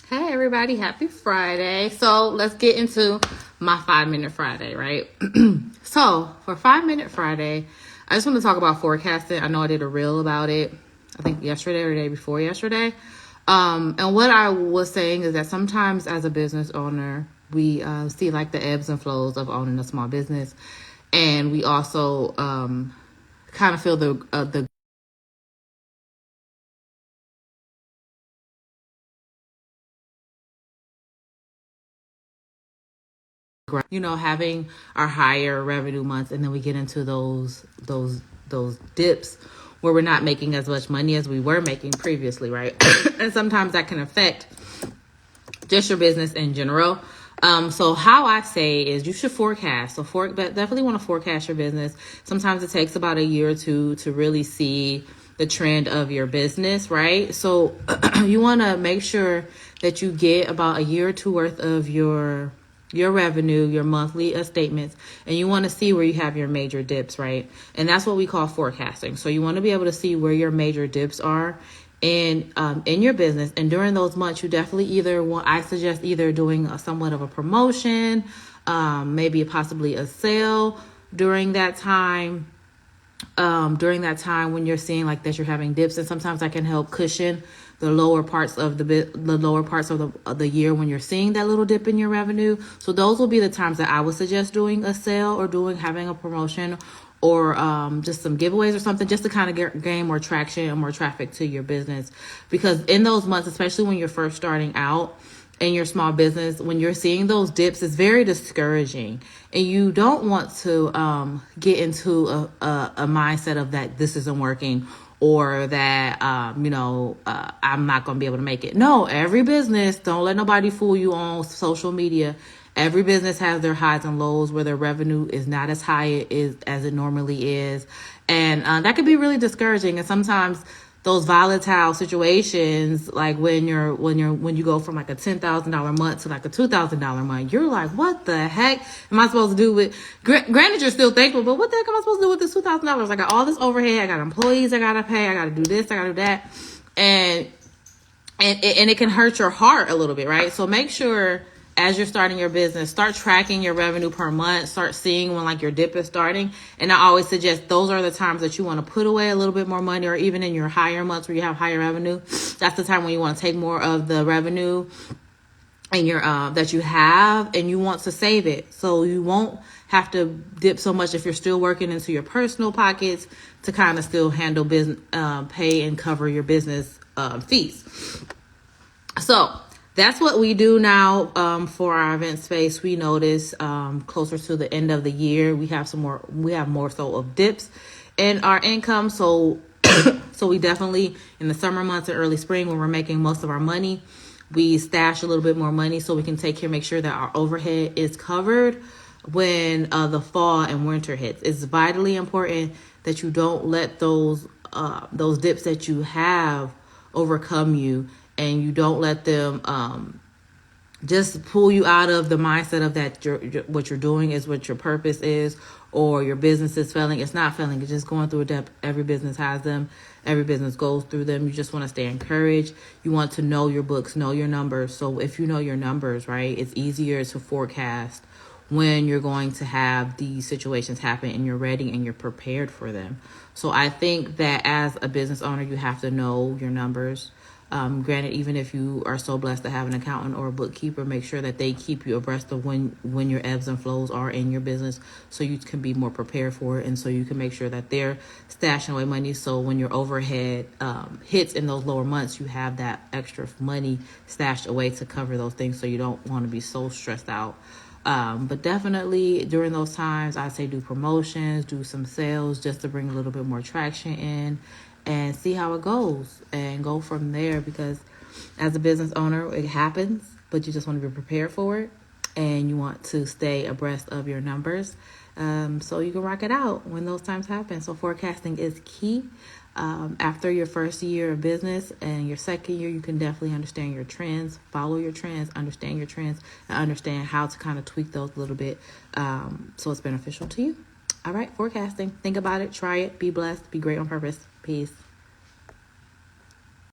Hey everybody, happy Friday. So let's get into my 5-minute Friday, right? So for 5-minute Friday, I just want to talk about forecasting. I know I did a reel about it, I think yesterday or the day before yesterday. And what I was saying is that sometimes as a business owner, we see like the ebbs and flows of owning a small business. And we also kind of feel the having our higher revenue months, and then we get into those dips where we're not making as much money as we were making previously, right? And sometimes that can affect just your business in general. So how I say is you should forecast. So definitely want to forecast your business. Sometimes it takes about a year or two to really see the trend of your business, right? So you want to make sure that you get about a year or two worth of your revenue, your monthly statements, and you want to see where you have your major dips, right? And that's what we call forecasting. So you want to be able to see where your major dips are in your business, and during those months, you definitely I suggest either doing somewhat of a promotion, maybe possibly a sale during that time. During that time when you're seeing like that you're having dips, and sometimes that can help cushion the lower parts of the year when you're seeing that little dip in your revenue. So those will be the times that I would suggest doing a sale or having a promotion, or just some giveaways or something, just to kind of gain more traction and more traffic to your business. Because in those months, especially when you're first starting out in your small business, when you're seeing those dips, it's very discouraging, and you don't want to get into a mindset of that this isn't working, or that I'm not going to be able to make it. No, every business, don't let nobody fool you on social media. Every business has their highs and lows where their revenue is not as high as it normally is, and that can be really discouraging. And sometimes those volatile situations, like when you go from like a $10,000 month to like a $2,000 month, you're like, what the heck am I supposed to do with? Granted, you're still thankful, but what the heck am I supposed to do with this $2,000? I got all this overhead, I got employees I gotta pay, I gotta do this, I gotta do that, and it can hurt your heart a little bit, right? So make sure as you're starting your business, start tracking your revenue per month, start seeing when like your dip is starting. And I always suggest those are the times that you want to put away a little bit more money, or even in your higher months where you have higher revenue, that's the time when you want to take more of the revenue and your that you have, and you want to save it so you won't have to dip so much if you're still working into your personal pockets to kind of still handle business, pay and cover your business fees. So that's what we do now for our event space. We notice closer to the end of the year, we have more so of dips in our income. So so we definitely, in the summer months and early spring, when we're making most of our money, we stash a little bit more money so we can make sure that our overhead is covered when the fall and winter hits. It's vitally important that you don't let those dips that you have overcome you, and you don't let them just pull you out of the mindset of that what you're doing is what your purpose is, or your business is failing. It's not failing. It's just going through a dip. Every business has them. Every business goes through them. You just want to stay encouraged. You want to know your books, know your numbers. So if you know your numbers, right, it's easier to forecast when you're going to have these situations happen, and you're ready and you're prepared for them. So I think that as a business owner, you have to know your numbers. Granted, even if you are so blessed to have an accountant or a bookkeeper, make sure that they keep you abreast of when your ebbs and flows are in your business, so you can be more prepared for it, and so you can make sure that they're stashing away money, so when your overhead hits in those lower months, you have that extra money stashed away to cover those things, so you don't want to be so stressed out. But definitely during those times, I'd say do promotions, do some sales, just to bring a little bit more traction in, and see how it goes, and go from there. Because as a business owner, it happens, but you just want to be prepared for it, and you want to stay abreast of your numbers, so you can rock it out when those times happen. So forecasting is key. After your first year of business and your second year, you can definitely understand your trends, follow your trends, understand your trends, and understand how to kind of tweak those a little bit, so it's beneficial to you. All right, forecasting. Think about it. Try it. Be blessed. Be great on purpose. Peace.